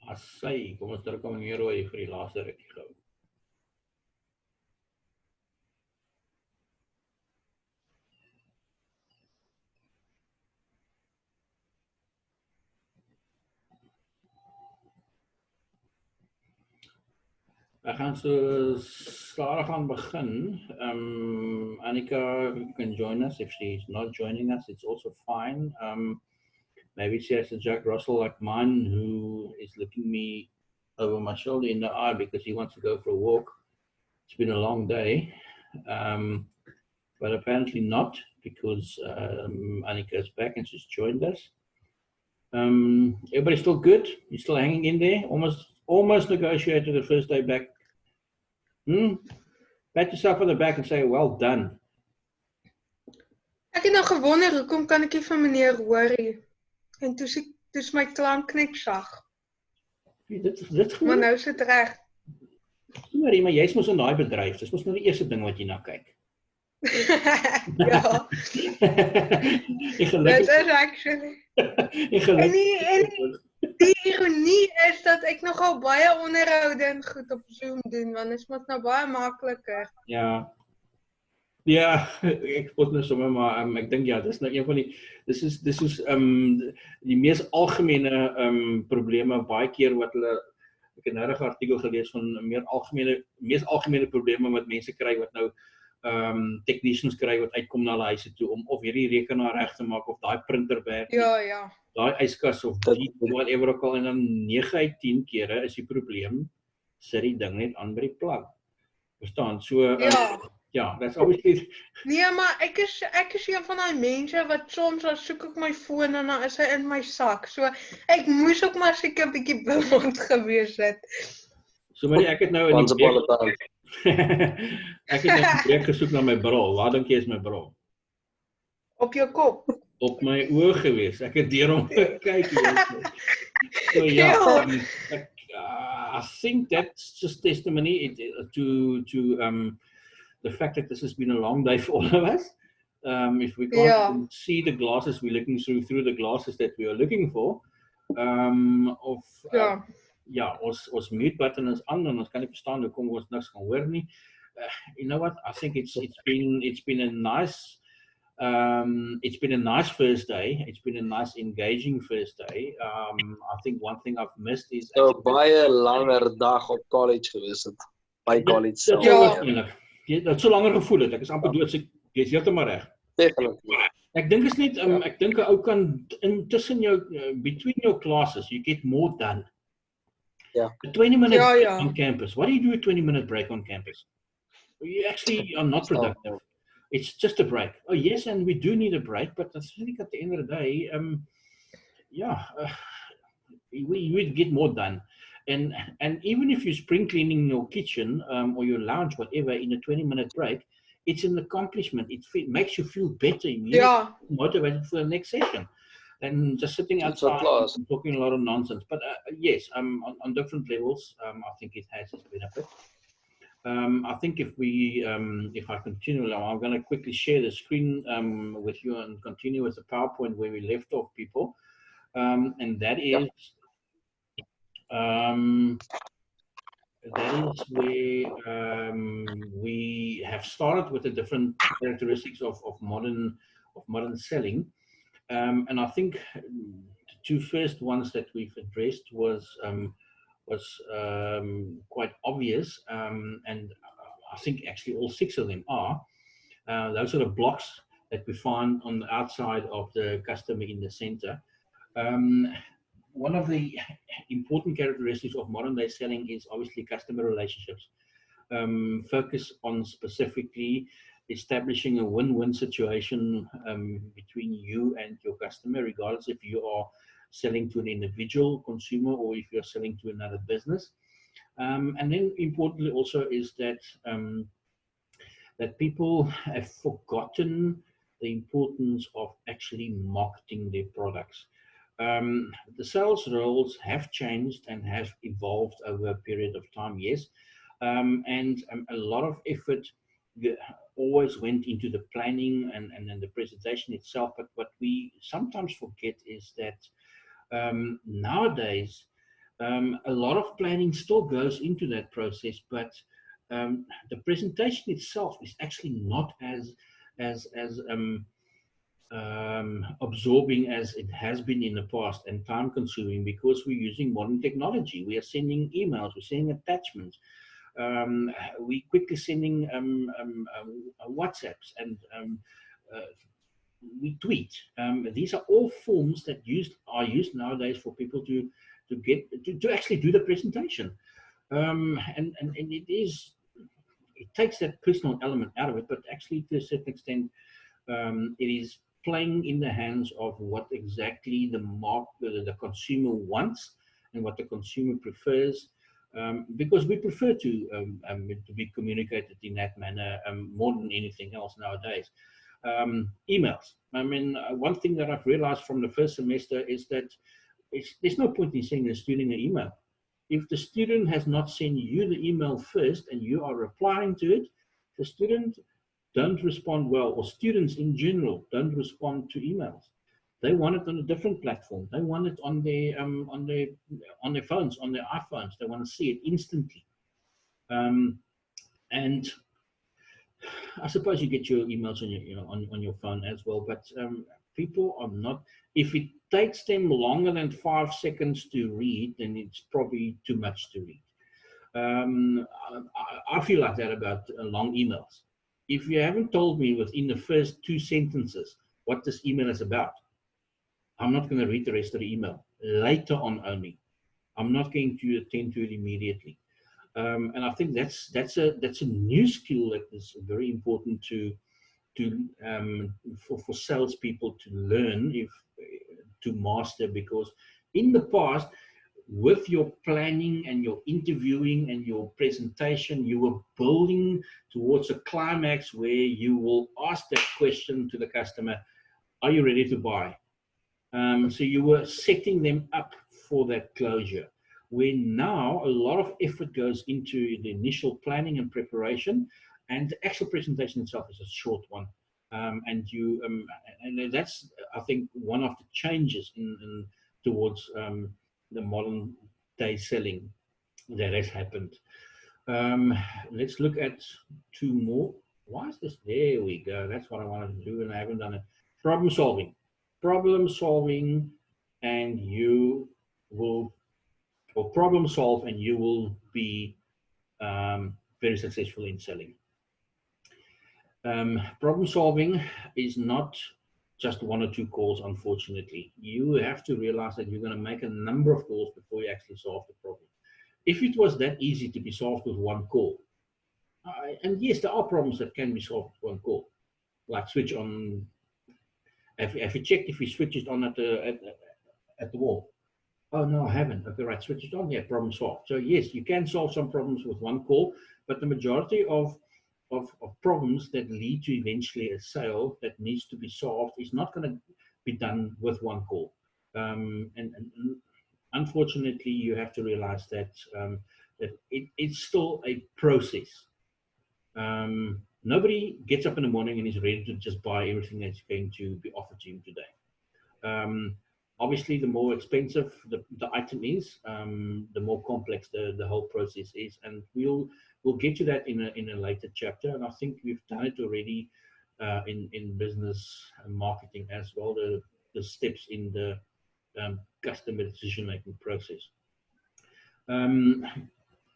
As sy, kom ons druk hom meer rooi vir die laaste rukkie gou. Ek gaan so stadig aan begin. Annika can join us. If she's not joining us, it's also fine. Maybe she has a Jack Russell like mine who is looking me over my shoulder in the eye because he wants to go for a walk. It's been a long day, but apparently not, because Annika is back and she's joined us. Everybody's still good? You're still hanging in there? Almost negotiated the first day back. Pat yourself on the back and say, well done. Ek het nou gewonder, hoekom kan ek nie van meneer hoor nie? En toe is my klank net sag. Dit Maar gewoon, nou is dit reg. maar jy is mos in daai bedryf, dis mos nou die eerste ding wat jy na kyk. Ja, Dit is actually. En die ironie is dat ek nogal baie onderhoude en goed op Zoom doen, want dit is mos nou baie makliker. Ja, ek spot nou sommer, maar ek dink ja, dis nou een van die, dis is die mees algemene probleme baie keer wat hulle, ek het nou 'n artikel gelees van mees algemene probleme wat mense kry wat nou technicians kry wat uitkom na hulle huise toe om of hierdie rekenaar reg te maak of daai printer werk. Ja. Daai yskas of die whatever ook al, en dan 9 uit 10 kere is die probleem sit die ding net aan by die plug. Verstaan? So ja, that's obviously. Nee, maar ek is een van die mense wat soms dan soek ek my foon en dan is hy in my sak. So ek moes ook maar seker 'n bietjie bewond gewees het. So maar ek het nou in die breek, ek het nou in die breek gesoek na my bril. Waar dink jy is my bril? Op jou kop. Op my oë gewees. Ek het deur hom gekyk hier. So ja, I think that's just testimony to the fact that this has been a long day for all of us. If we can't see the glasses we're looking through the glasses that we are looking for, ons mute button is aan en ons kan nie verstaan hoekom ons niks kan hoor nie. You know what? I think it's been a nice first day. It's been a nice engaging first day. I think one thing I've missed is baie langer dag op college gewees het. By college self. Jy het so langer gevoel het. Ek is amper dood, jy is heeltemal reg. Definitely. Ek dink is net ek dink 'n ou kan intussen jou between your classes you get more done. Yeah. A 20-minute break on campus. What do you do a 20-minute break on campus? You actually are not productive. It's just a break. Oh yes, and we do need a break, but I think at the end of the day, we would get more done. And even if you're spring cleaning your kitchen or your lounge, whatever, in a 20-minute break, it's an accomplishment. It makes you feel better, motivated for the next session. And just sitting outside and talking a lot of nonsense. But yes, on different levels, I think it has its benefits. I think if I continue now, I'm going to quickly share the screen with you and continue with the PowerPoint where we left off, people. And that is where we have started with the different characteristics of modern selling. And I think the two first ones that we've addressed was quite obvious, and I think actually all 6 of them are. Those are the blocks that we find on the outside of the customer in the center. One of the important characteristics of modern day selling is obviously customer relationships. Focus on specifically establishing a win-win situation between you and your customer, regardless if you are selling to an individual consumer or if you're selling to another business. And then importantly also is that that people have forgotten the importance of actually marketing their products. The sales roles have changed and have evolved over a period of time, yes. And a lot of effort always went into the planning and the presentation itself. But what we sometimes forget is that nowadays, A lot of planning still goes into that process, but the presentation itself is actually not as absorbing as it has been in the past and time consuming, because we're using modern technology. We are sending emails, we're sending attachments, we quickly sending WhatsApps, and we tweet. These are all forms that are used nowadays for people to get to actually do the presentation, and it takes that personal element out of it, but actually to a certain extent it is playing in the hands of what exactly the consumer wants and what the consumer prefers, because we prefer to be communicated in that manner more than anything else nowadays. Emails. I mean, one thing that I've realized from the first semester is that there's no point in sending a student an email. If the student has not sent you the email first and you are replying to it, the student don't respond well, or students in general don't respond to emails. They want it on a different platform. They want it on their phones, on their iPhones. They want to see it instantly. And I suppose you get your emails on your on your phone as well, but people are not. If it takes them longer than 5 seconds to read, then it's probably too much to read. I feel like that about long emails. If you haven't told me within the first 2 sentences what this email is about, I'm not going to read the rest of the email. Later on only. I'm not going to attend to it immediately. And I think that's a new skill that is very important for salespeople to learn, to master, because in the past, with your planning and your interviewing and your presentation, you were building towards a climax where you will ask that question to the customer, are you ready to buy? So you were setting them up for that closure, where now a lot of effort goes into the initial planning and preparation, and the actual presentation itself is a short one. And that's, I think, one of the changes towards the modern day selling that has happened. Let's look at 2 more. Why is this? There we go. That's what I wanted to do, and I haven't done it. Problem solving. Problem solving, and you will, or problem solve, and you will be very successful in selling. Problem solving is not just 1 or 2 calls, unfortunately. You have to realize that you're going to make a number of calls before you actually solve the problem. If it was that easy to be solved with 1 call, and yes, there are problems that can be solved with 1 call, like switch on. Have you checked if you switch it on at the wall? Oh no, I haven't. Okay, right, switch it on. Yeah, problem solved. So yes, you can solve some problems with 1 call, but the majority of problems that lead to eventually a sale that needs to be solved is not going to be done with 1 call. And unfortunately, you have to realize that it's still a process. Nobody gets up in the morning and is ready to just buy everything that's going to be offered to him today. Obviously, the more expensive the item is, the more complex the whole process is, and we'll get to that in a later chapter. And I think we've done it already in business and marketing as well. The steps in the customer decision-making process.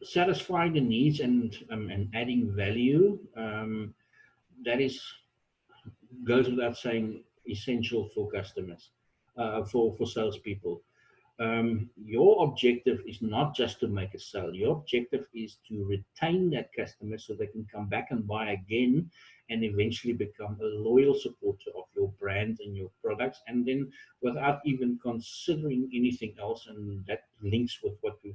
Satisfying the needs and adding value, that goes without saying, essential for customers, for salespeople. Your objective is not just to make a sale. Your objective is to retain that customer so they can come back and buy again, and eventually become a loyal supporter of your brand and your products, and then without even considering anything else. And that links with what we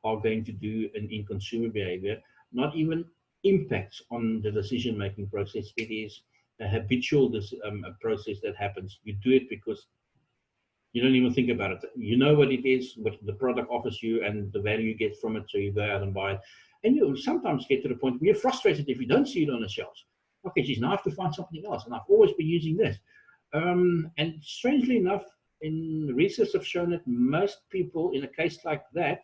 are going to do in consumer behavior, not even impacts on the decision-making process. It is a habitual process that happens. You do it because you don't even think about it. You know what it is, what the product offers you, and the value you get from it, so you go out and buy it. And you sometimes get to the point where you're frustrated if you don't see it on the shelves. Okay, geez, now I have to find something else, and I've always been using this. And strangely enough, in research have shown that most people in a case like that,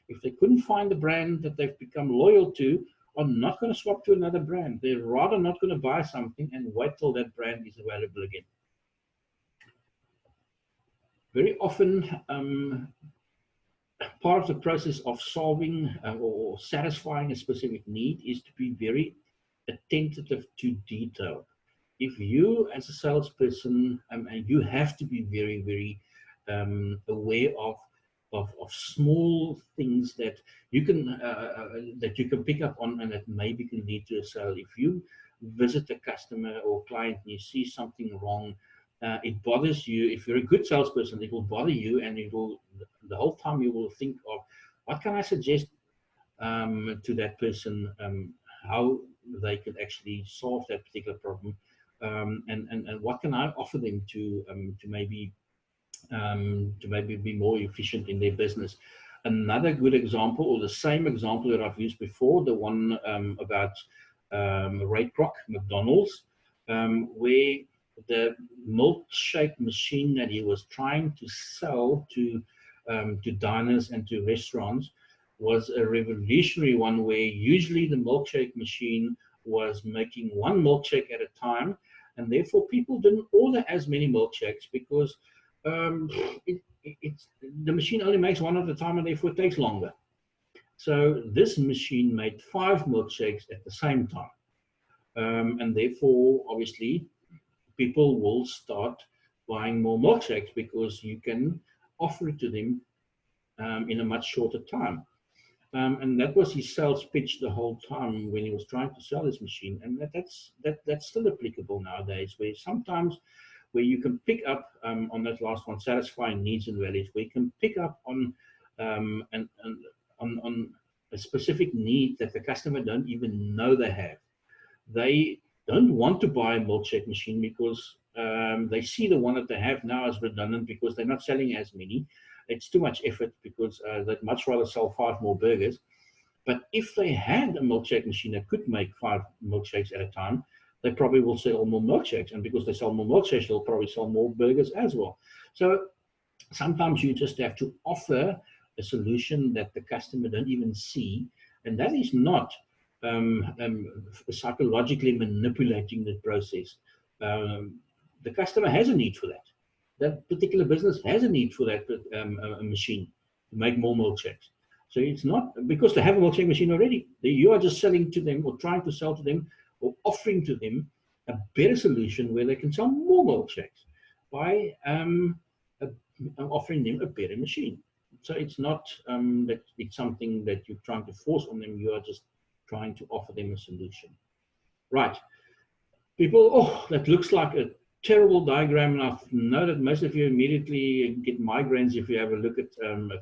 if they couldn't find the brand that they've become loyal to, are not going to swap to another brand. They're rather not going to buy something and wait till that brand is available again. Very often, part of the process of solving or satisfying a specific need is to be very attentive to detail. If you, as a salesperson, and you have to be very, very aware of small things that you can pick up on and that maybe can lead to a sale. If you visit a customer or client and you see something wrong, it bothers you. If you're a good salesperson, it will bother you, and it will, the whole time you will think of, what can I suggest to that person, how they could actually solve that particular problem, and what can I offer them to maybe be more efficient in their business. Another good example, or the same example that I've used before, the one about Ray Kroc, McDonald's, where the milkshake machine that he was trying to sell to diners and to restaurants was a revolutionary one, where usually the milkshake machine was making one milkshake at a time, and therefore people didn't order as many milkshakes because the machine only makes one at a time, and therefore it takes longer. So this machine made 5 milkshakes at the same time, and therefore obviously people will start buying more milkshakes because you can offer it to them in a much shorter time. And that was his sales pitch the whole time when he was trying to sell this machine. And that's still applicable nowadays, where sometimes where you can pick up on that last one, satisfying needs and values, where you can pick up on on a specific need that the customer don't even know they have. They don't want to buy a milkshake machine because they see the one that they have now as redundant because they're not selling as many. It's too much effort because they'd much rather sell 5 more burgers. But if they had a milkshake machine that could make 5 milkshakes at a time, they probably will sell more milkshakes. And because they sell more milkshakes, they'll probably sell more burgers as well. So sometimes you just have to offer a solution that the customer don't even see. And that is not psychologically manipulating the process. The customer has a need for that. That particular business has a need for that a machine to make more milkshakes. So it's not because they have a milkshake machine already. You are just selling to them or trying to sell to them or offering to them a better solution where they can sell more milkshakes by offering them a better machine. So it's not that it's something that you're trying to force on them. You are just trying to offer them a solution. Right. People, oh, that looks like a terrible diagram, and I know that most of you immediately get migraines if you have a look at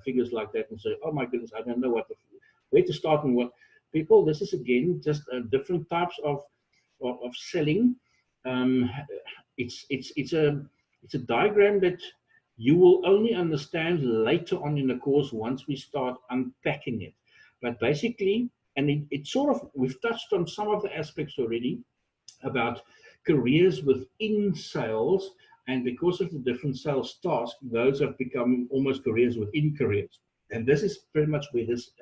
figures like that and say, oh my goodness, I don't know where to start and what. People, this is again just different types of selling. It's a diagram that you will only understand later on in the course once we start unpacking it. But basically, and it sort of, we've touched on some of the aspects already about careers within sales, and because of the different sales tasks, those have become almost careers within careers. And this is pretty much where this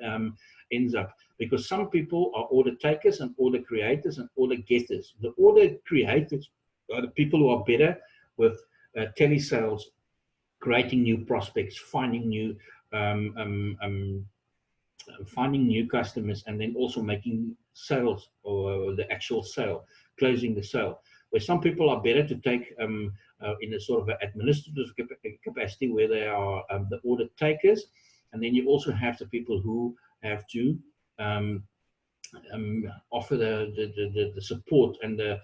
ends up, because some people are order takers and order creators and order getters. The order creators are the people who are better with telesales, creating new prospects, finding new customers, and then also making sales, or the actual sale, closing the sale. Where some people are better to take in a sort of an administrative capacity, where they are the order takers, and then you also have the people who have to offer the support and the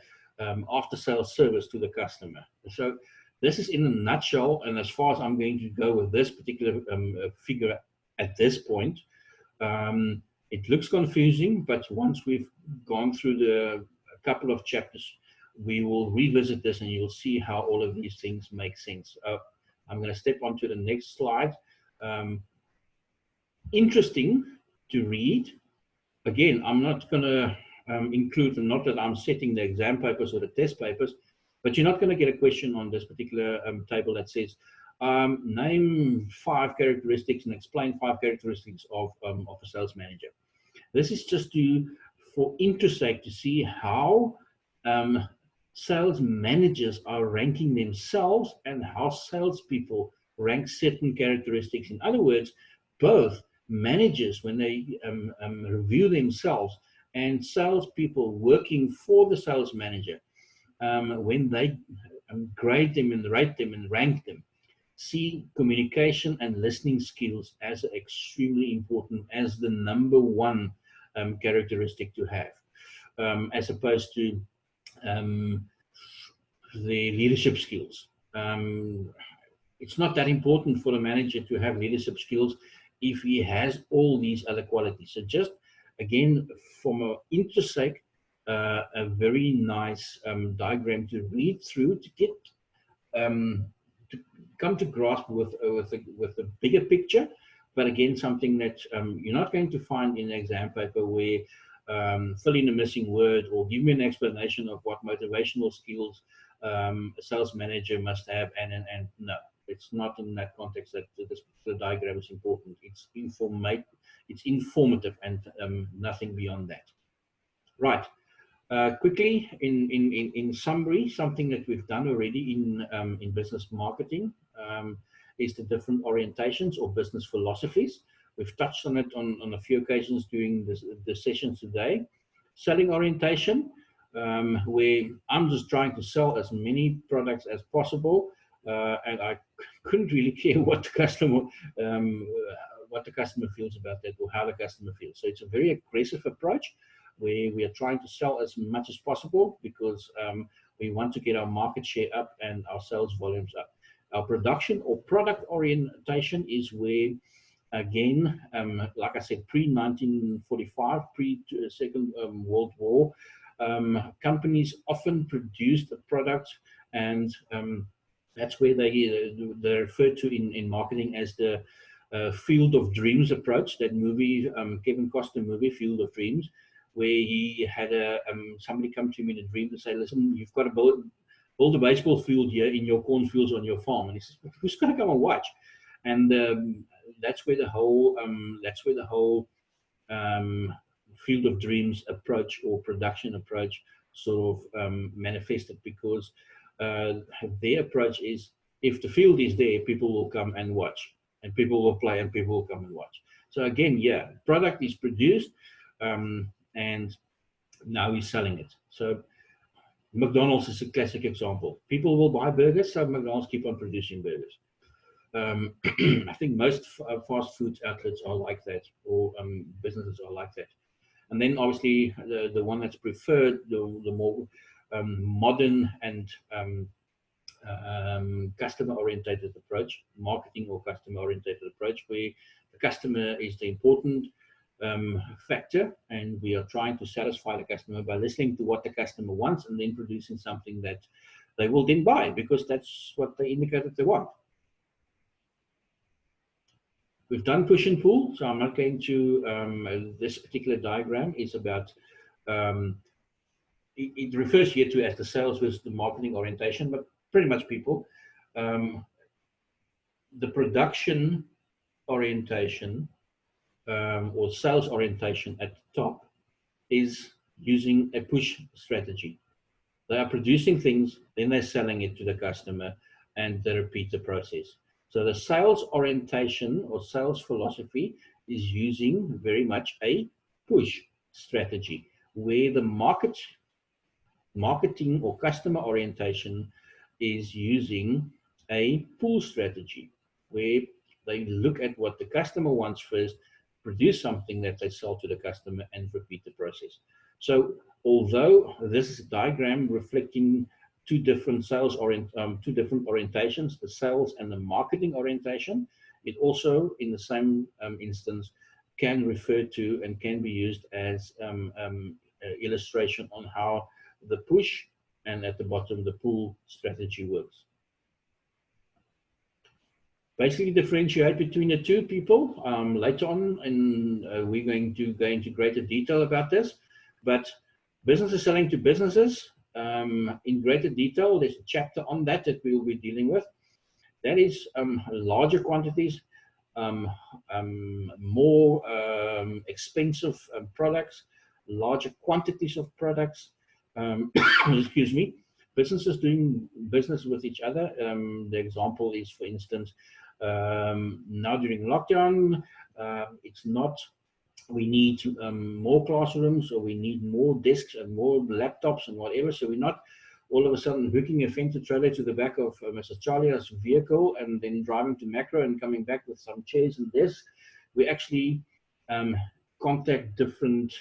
after sales service to the customer. So this is in a nutshell, and as far as I'm going to go with this particular figure at this point. It looks confusing, but once we've gone through a couple of chapters, we will revisit this and you'll see how all of these things make sense. I'm going to step on to the next slide. Interesting to read. Again, I'm not going to include, not that I'm setting the exam papers or the test papers, but you're not going to get a question on this particular table that says, Name 5 characteristics and explain 5 characteristics of a sales manager. This is just for interest's sake to see how sales managers are ranking themselves and how salespeople rank certain characteristics. In other words, both managers, when they review themselves, and salespeople working for the sales manager, when they grade them and rate them and rank them, see communication and listening skills as extremely important, as the #1 characteristic to have, as opposed to the leadership skills. It's not that important for a manager to have leadership skills if he has all these other qualities. So just, again, from an interest sake, a very nice diagram to read through to get to come to grasp with a bigger picture. But again, something that you're not going to find in an exam paper where fill in a missing word or give me an explanation of what motivational skills a sales manager must have, and no, it's not in that context that the diagram is important. It's informative and nothing beyond that. Right. Quickly, in summary, something that we've done already in business marketing is the different orientations or business philosophies. We've touched on it on a few occasions during the sessions today. Selling orientation, where I'm just trying to sell as many products as possible, and I couldn't really care what the customer feels about that or how the customer feels. So it's a very aggressive approach, where we are trying to sell as much as possible because we want to get our market share up and our sales volumes up. Our production or product orientation is where, again, like I said, pre-1945, pre-Second World War, companies often produced a product, and that's where they're referred to in marketing as the Field of Dreams approach. That movie, Kevin Costner movie, Field of Dreams, where he had somebody come to him in a dream to say, listen, you've got to build a baseball field here in your cornfields on your farm. And he says, who's going to come and watch? And that's where the whole Field of Dreams approach or production approach sort of manifested, because their approach is, if the field is there, people will come and watch, and people will play, and people will come and watch. So again, yeah, product is produced, and now he's selling it. So McDonald's is a classic example. People will buy burgers, so McDonald's keep on producing burgers. I think most fast food outlets are like that, or businesses are like that. And then obviously the one that's preferred, the more modern and customer-orientated approach, marketing or customer-orientated approach, where the customer is the important factor, and we are trying to satisfy the customer by listening to what the customer wants and then producing something that they will then buy, because that's what they indicated they want. We've done push and pull, so I'm not going to, this particular diagram is about, it refers here to as the sales versus the marketing orientation, but pretty much people, the production orientation or sales orientation at the top is using a push strategy. They are producing things, then they're selling it to the customer, and they repeat the process. So the sales orientation or sales philosophy is using very much a push strategy, where the marketing or customer orientation is using a pull strategy, where they look at what the customer wants first, produce something that they sell to the customer, and repeat the process. So although this is a diagram reflecting two different orientations, the sales and the marketing orientation, it also, in the same instance, can refer to and can be used as illustration on how the push and at the bottom the pull strategy works. Basically differentiate between the two, people. Later on, and we're going to go into greater detail about this, but businesses selling to businesses, in greater detail, there's a chapter on that that we will be dealing with. That is larger quantities, more expensive products, larger quantities of products. Excuse me. Businesses doing business with each other. The example is, for instance, now during lockdown, it's not we need more classrooms, or we need more desks and more laptops and whatever. So we're not all of a sudden hooking a Fender trailer to the back of Mrs. Charlie's vehicle and then driving to Macro and coming back with some chairs and desks. We actually contact different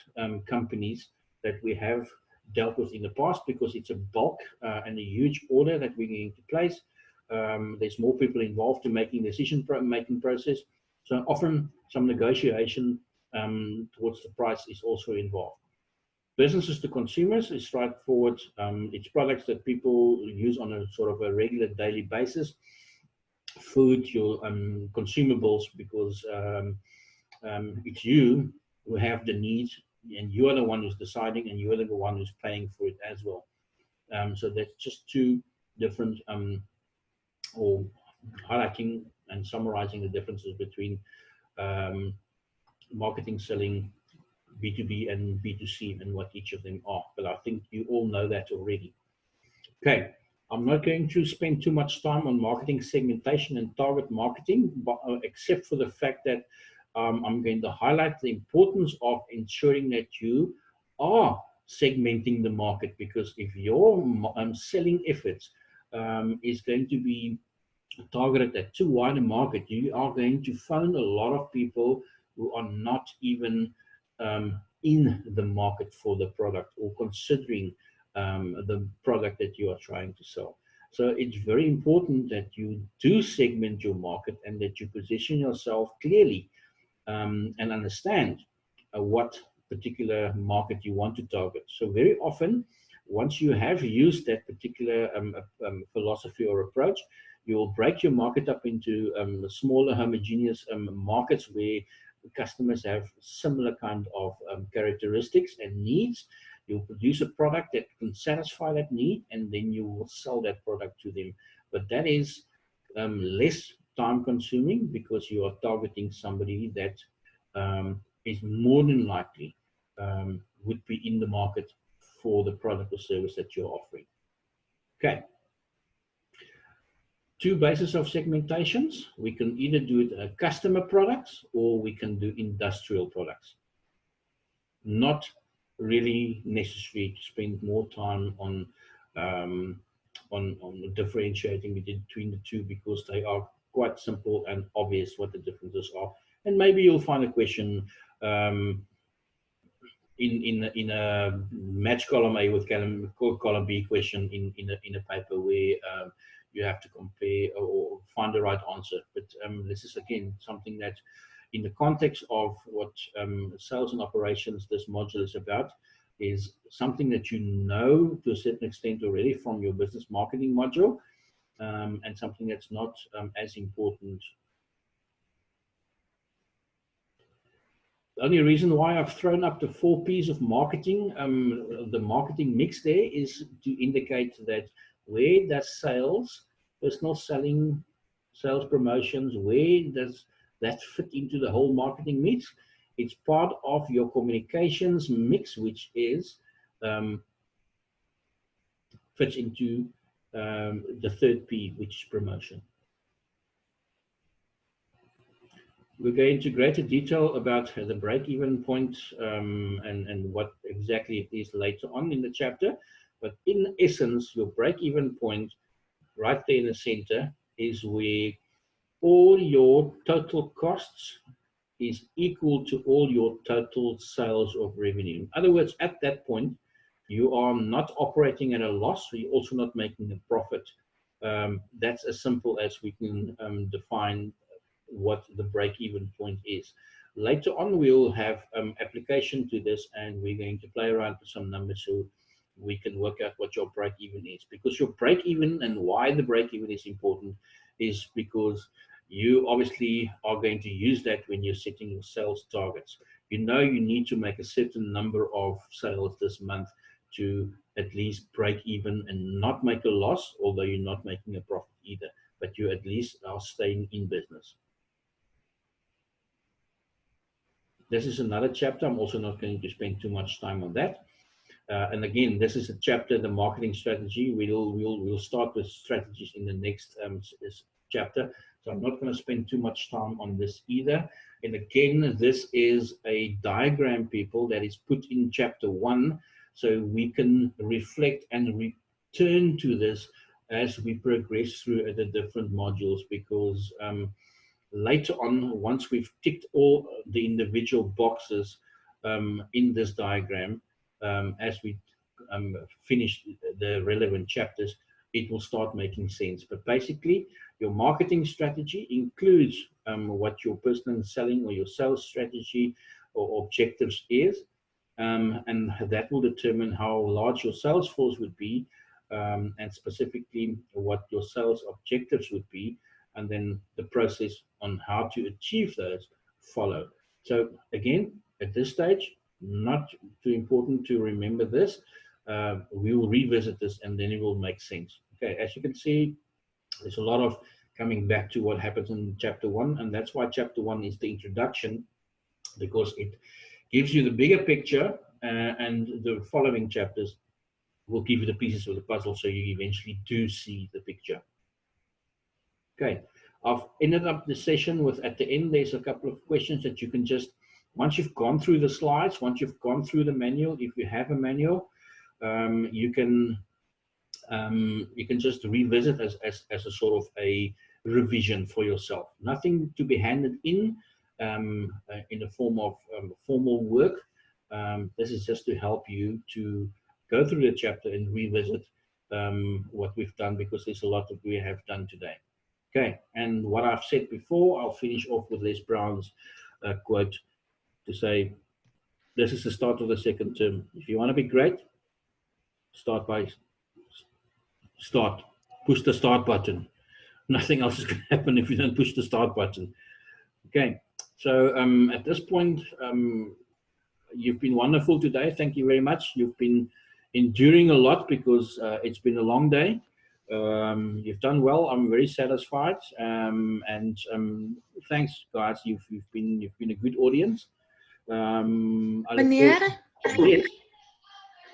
companies that we have dealt with in the past, because it's a bulk and a huge order that we're going to place. There's more people involved in making decision-making process. So often some negotiation towards the price is also involved. Businesses to consumers is straightforward. It's products that people use on a sort of a regular daily basis. Food, your consumables, because it's you who have the needs, and you are the one who's deciding, and you are the one who's paying for it as well. So that's just two different, or highlighting and summarizing the differences between marketing, selling, B2B and B2C, and what each of them are. But I think you all know that already. Okay, I'm not going to spend too much time on marketing segmentation and target marketing, but, except for the fact that I'm going to highlight the importance of ensuring that you are segmenting the market, because if your selling efforts is going to be targeted at too wide a market, you are going to find a lot of people who are not even in the market for the product, or considering the product that you are trying to sell. So it's very important that you do segment your market, and that you position yourself clearly and understand what particular market you want to target. So very often, once you have used that particular philosophy or approach, you will break your market up into smaller homogeneous markets where customers have similar kind of characteristics and needs. You'll produce a product that can satisfy that need, and then you will sell that product to them. But that is less time consuming, because you are targeting somebody that is more than likely would be in the market for the product or service that you're offering. Okay. Two bases of segmentations. We can either do it customer products, or we can do industrial products. Not really necessary to spend more time on differentiating between the two, because they are quite simple and obvious what the differences are. And maybe you'll find a question in a match column A with column B question in a paper where you have to compare or find the right answer. But this is again something that, in the context of what sales and operations this module is about, is something that you know to a certain extent already from your business marketing module, and something that's not as important. The only reason why I've thrown up the 4 P's of marketing, the marketing mix there, is to indicate that where does sales, personal selling, sales promotions, where does that fit into the whole marketing mix? It's part of your communications mix, which is fits into the 3rd P, which is promotion. We'll go into greater detail about the break-even point and what exactly it is later on in the chapter. But in essence, your break-even point right there in the center is where all your total costs is equal to all your total sales of revenue. In other words, at that point, you are not operating at a loss, so you're also not making a profit. That's as simple as we can define what the break-even point is. Later on, we'll have application to this, and we're going to play around with some numbers so we can work out what your break-even is. Because your break-even, and why the break-even is important, is because you obviously are going to use that when you're setting your sales targets. You know you need to make a certain number of sales this month to at least break even and not make a loss, although you're not making a profit either. but you at least are staying in business. This is another chapter. I'm also not going to spend too much time on that. And again, this is a chapter, the marketing strategy. We'll start with strategies in the next chapter. So I'm not going to spend too much time on this either. And again, this is a diagram, people, that is put in chapter 1, so we can reflect and return to this as we progress through the different modules, because later on, once we've ticked all the individual boxes in this diagram, as we finish the relevant chapters, it will start making sense. But basically, your marketing strategy includes what your personal selling or your sales strategy or objectives is, and that will determine how large your sales force would be, and specifically what your sales objectives would be, and then the process on how to achieve those follow. So again, at this stage, not too important to remember this. We will revisit this and then it will make sense. Okay, as you can see, there's a lot of coming back to what happens in chapter 1, and that's why chapter 1 is the introduction, because it gives you the bigger picture, and the following chapters will give you the pieces of the puzzle so you eventually do see the picture. Okay, I've ended up the session with, at the end, there's a couple of questions that you can just, once you've gone through the slides, once you've gone through the manual, if you have a manual, you can just revisit as a sort of a revision for yourself. Nothing to be handed in the form of formal work. This is just to help you to go through the chapter and revisit what we've done, because there's a lot that we have done today. Okay, and what I've said before, I'll finish off with Les Brown's quote to say, this is the start of the second term. If you want to be great, push the start button. Nothing else is going to happen if you don't push the start button. Okay, so at this point, you've been wonderful today. Thank you very much. You've been enduring a lot because it's been a long day. You've done well. I'm very satisfied. And thanks, guys. You've been a good audience. Meneer, yes.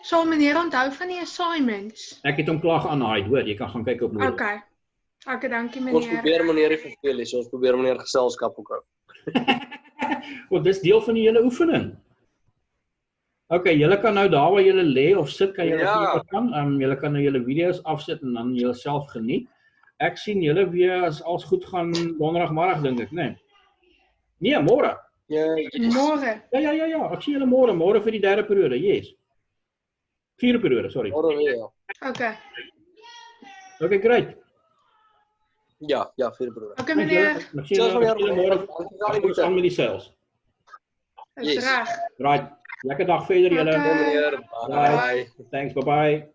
Sal meneer onthou van die assignments? Ek het hom klaar geaanhaai, hoor. Jy kan gaan kyk op Moodle. Okay. Okay, dankie Ons meneer. probeer meneer nie verveel nie, so ons probeer meneer geselskap ook hou. Wel, dis deel van die hele oefening. Okay, julle kan nou daar waar julle lê of sit, kan julle julle kan nou julle video's afsit en dan julself geniet. Ek sien julle weer as alles goed gaan donderdagmiddag, dink ek, né? Nee, môre. Ja, Môre. Ja, ek sien julle môre vir die derde periode, yes. Vierde periode, sorry. môre weer. Okay. Okay, great. Ja, vierde broer. Okay meneer. Ek sien julle môre. Ons aan met die sales. Is reg. Right. Lekker dag verder julle. Okay. Meneer, bye. Thanks, bye-bye.